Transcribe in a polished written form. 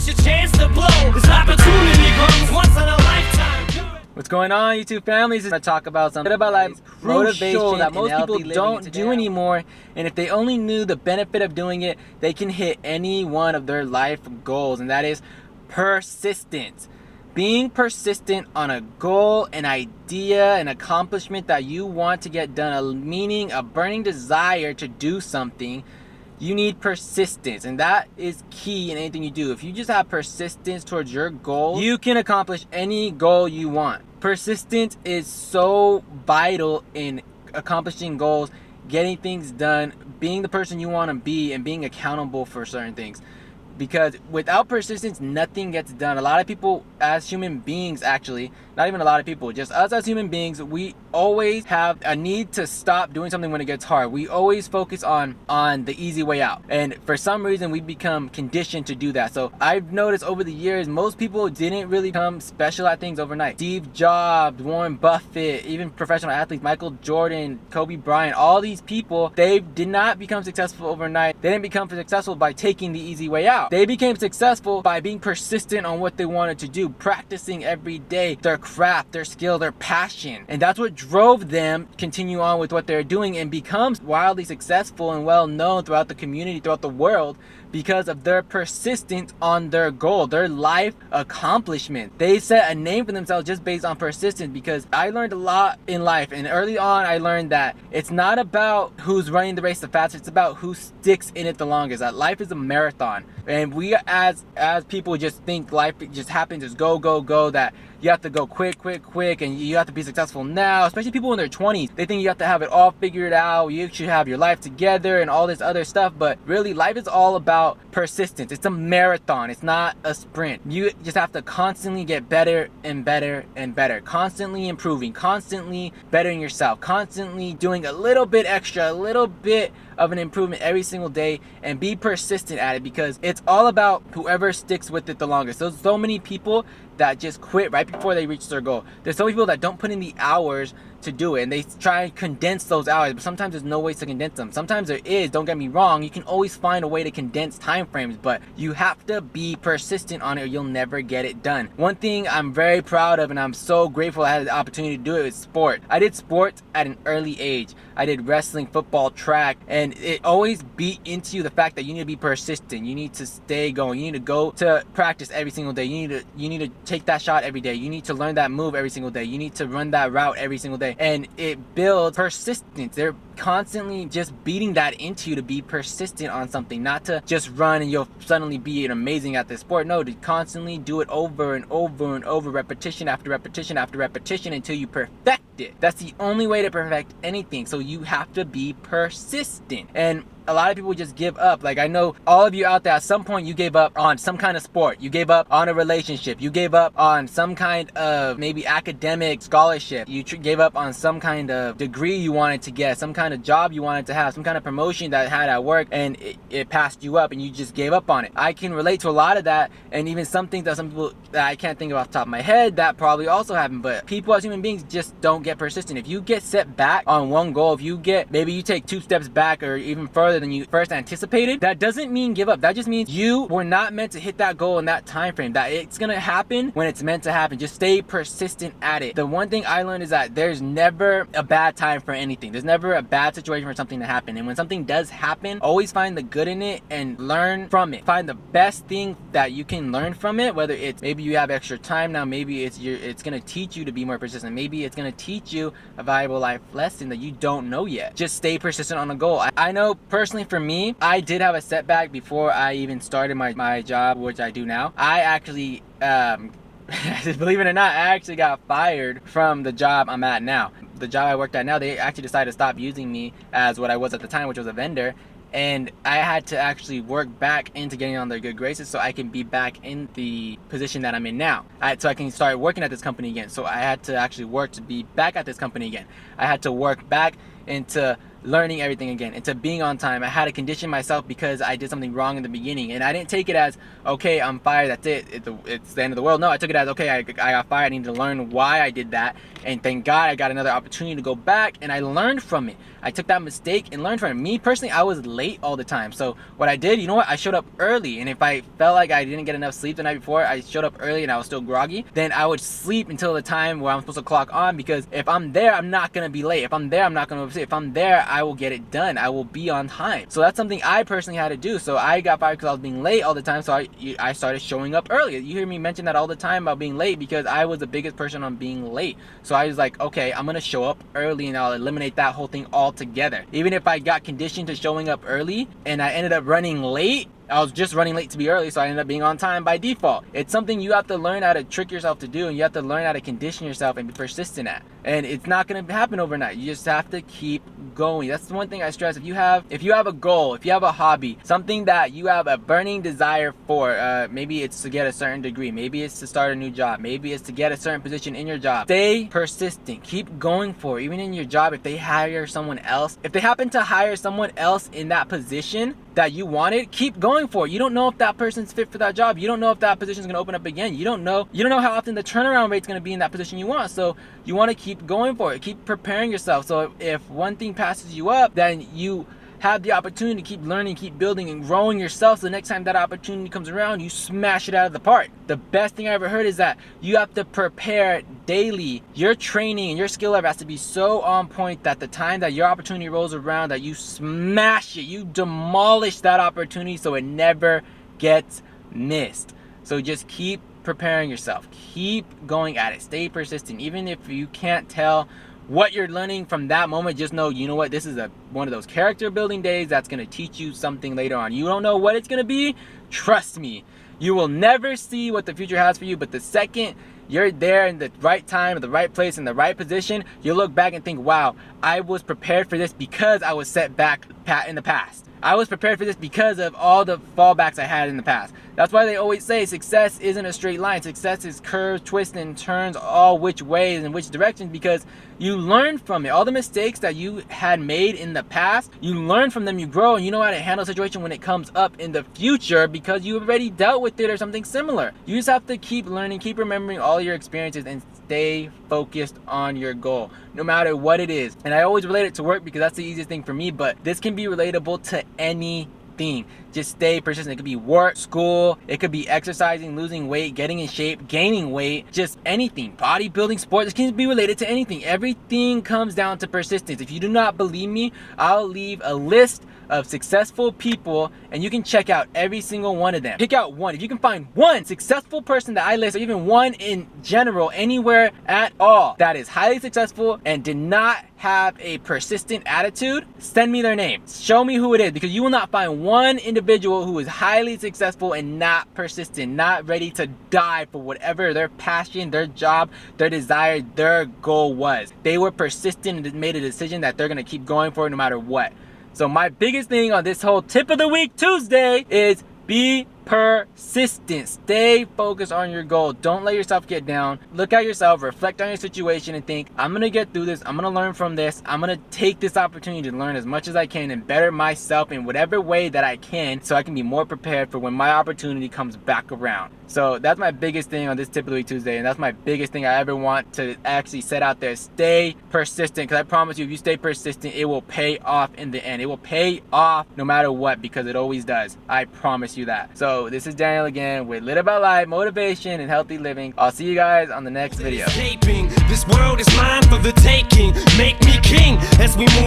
It's your chance to blow. This opportunity comes once in a lifetime. What's going on, YouTube families? I'm going to talk about something about life motivation that most people don't do anymore. And if they only knew the benefit of doing it, they can hit any one of their life goals. And that is persistence. Being persistent on a goal, an idea, an accomplishment that you want to get done, a meaning, a burning desire to do something. You need persistence, and that is key in anything you do. If you just have persistence towards your goal, you can accomplish any goal you want. Persistence is so vital in accomplishing goals, getting things done, being the person you want to be, and being accountable for certain things. Because without persistence, nothing gets done. A lot of people as human beings, actually, not even a lot of people, just us as human beings, we always have a need to stop doing something when it gets hard. We always focus on the easy way out. And for some reason, we become conditioned to do that. So I've noticed over the years, most people didn't really become special at things overnight. Steve Jobs, Warren Buffett, even professional athletes, Michael Jordan, Kobe Bryant, all these people, they did not become successful overnight. They didn't become successful by taking the easy way out. They became successful by being persistent on what they wanted to do, practicing every day, their craft, their skill, their passion. And that's what drove them continue on with what they're doing and becomes wildly successful and well known throughout the community, throughout the world, because of their persistence on their goal, their life accomplishment. They set a name for themselves just based on persistence. Because I learned a lot in life, and early on I learned that it's not about who's running the race the fastest, it's about who sticks in it the longest. That life is a marathon, and we as people just think life just happens, just go, that you have to go quick, and you have to be successful now. Especially people in their 20s, they think you have to have it all figured out, you should have your life together and all this other stuff. But really, life is all about persistence. It's a marathon, it's not a sprint. You just have to constantly get better and better and better, constantly improving, constantly bettering yourself, constantly doing a little bit extra, a little bit of an improvement every single day, and be persistent at it, because it's all about whoever sticks with it the longest. There's so many people that just quit right before they reach their goal. There's so many people that don't put in the hours to do it, and they try and condense those hours, but sometimes there's no ways to condense them. Sometimes there is, don't get me wrong, you can always find a way to condense time frames, but you have to be persistent on it or you'll never get it done. One thing I'm very proud of, and I'm so grateful I had the opportunity to do it, is sport. I did sports at an early age. I did wrestling, football, track, and it always beat into you the fact that you need to be persistent. You need to stay going. You need to go to practice every single day. You need to take that shot every day. You need to learn that move every single day. You need to run that route every single day. And it builds persistence. They're constantly just beating that into you to be persistent on something, not to just run and you'll suddenly be amazing at this sport. No, to constantly do it over and over and over, repetition after repetition after repetition, until you perfect it. That's the only way to perfect anything. So you have to be persistent. And a lot of people just give up. Like, I know all of you out there, at some point you gave up on some kind of sport, you gave up on a relationship, you gave up on some kind of maybe academic scholarship, you gave up on some kind of degree you wanted to get, some kind of job you wanted to have, some kind of promotion that had at work, and it passed you up and you just gave up on it. I can relate to a lot of that, and even some things that some people that I can't think of off the top of my head that probably also happened. But people as human beings just don't get persistent. If you get set back on one goal, if you get, maybe you take 2 steps back or even further than you first anticipated, that doesn't mean give up. That just means you were not meant to hit that goal in that time frame. That it's gonna happen when it's meant to happen. Just stay persistent at it. The one thing I learned is that there's never a bad time for anything. There's never a bad situation for something to happen. And when something does happen, always find the good in it and learn from it. Find the best thing that you can learn from it, whether it's maybe you have extra time now, maybe it's gonna teach you to be more persistent, maybe it's gonna teach you a valuable life lesson that you don't know yet. Just stay persistent on a goal. I know personally for me, I did have a setback before I even started my job, which I do now. I actually believe it or not, I actually got fired from the job I'm at now. The job I worked at now, they actually decided to stop using me as what I was at the time, which was a vendor. And I had to actually work back into getting on their good graces so I can be back in the position that I'm in now. So I can start working at this company again. So I had to actually work to be back at this company again. I had to work back into learning everything again, into being on time. I had to condition myself because I did something wrong in the beginning, and I didn't take it as, okay, I'm fired, that's it, it's the end of the world. No, I took it as, okay, I got fired, I need to learn why I did that, and thank God I got another opportunity to go back, and I learned from it. I took that mistake and learned from it. Me personally, I was late all the time. So what I did, you know what, I showed up early, and if I felt like I didn't get enough sleep the night before, I showed up early and I was still groggy, then I would sleep until the time where I'm supposed to clock on, because if I'm there, I'm not gonna be late. If I'm there, I'm not gonna oversleep. If I'm there, I will get it done. I will be on time. So that's something I personally had to do. So I got fired because I was being late all the time, so I started showing up early. You hear me mention that all the time about being late, because I was the biggest person on being late. So I was like, okay, I'm gonna show up early and I'll eliminate that whole thing altogether. Even if I got conditioned to showing up early and I ended up running late, I was just running late to be early, so I ended up being on time by default. It's something you have to learn how to trick yourself to do, and you have to learn how to condition yourself and be persistent at. And it's not going to happen overnight. You just have to keep going. That's the one thing I stress. If you have a goal, if you have a hobby, something that you have a burning desire for, maybe it's to get a certain degree, maybe it's to start a new job, maybe it's to get a certain position in your job. Stay persistent. Keep going for it. Even in your job, if they hire someone else, if they happen to hire someone else in that position that you wanted, keep going for it. You don't know if that person's fit for that job. You don't know if that position is going to open up again. You don't know how often the turnaround rate is going to be in that position you want. So you want to keep going for it. Keep preparing yourself. So if one thing passes you up, then you have the opportunity to keep learning, keep building and growing yourself, so the next time that opportunity comes around, you smash it out of the park. The best thing I ever heard is that you have to prepare daily. Your training and your skill level has to be so on point that the time that your opportunity rolls around, that you smash it, you demolish that opportunity so it never gets missed. So just keep preparing yourself. Keep going at it. Stay persistent. Even if you can't tell what you're learning from that moment, just know, you know what, this is one of those character building days that's going to teach you something later on. You don't know what it's going to be. Trust me, you will never see what the future has for you, but the second you're there in the right time, in the right place, in the right position, you look back and think, wow, I was prepared for this because I was set back in the past. I was prepared for this because of all the fallbacks I had in the past. That's why they always say success isn't a straight line. Success is curves, twists, and turns all which ways and which directions, because you learn from it. All the mistakes that you had made in the past, you learn from them, you grow, and you know how to handle a situation when it comes up in the future because you already dealt with it or something similar. You just have to keep learning, keep remembering all your experiences, and stay focused on your goal, no matter what it is. And I always relate it to work because that's the easiest thing for me, but this can be relatable to anything. Just stay persistent. It could be work, school, it could be exercising, losing weight, getting in shape, gaining weight, just anything. Bodybuilding, sports, it can be related to anything. Everything comes down to persistence. If you do not believe me, I'll leave a list of successful people and you can check out every single one of them. Pick out one. If you can find one successful person that I list, or even one in general, anywhere at all, that is highly successful and did not have a persistent attitude, send me their name. Show me who it is, because you will not find one individual who is highly successful and not persistent, not ready to die for whatever their passion, their job, their desire, their goal was. They were persistent and made a decision that they're going to keep going for it no matter what. So my biggest thing on this whole tip of the week Tuesday is be persistent. Stay focused on your goal. Don't let yourself get down. Look at yourself, reflect on your situation, and think, I'm gonna get through this. I'm gonna learn from this. I'm gonna take this opportunity to learn as much as I can and better myself in whatever way that I can, so I can be more prepared for when my opportunity comes back around. So that's my biggest thing on this tip of the week Tuesday, and that's my biggest thing I ever want to actually set out there. Stay persistent, because I promise you, if you stay persistent, it will pay off in the end. It will pay off no matter what, because it always does. I promise you that. So this is Daniel again with Lit About Life, motivation and healthy living. I'll see you guys on the next video. This world is mine for the taking. Make me king as we move.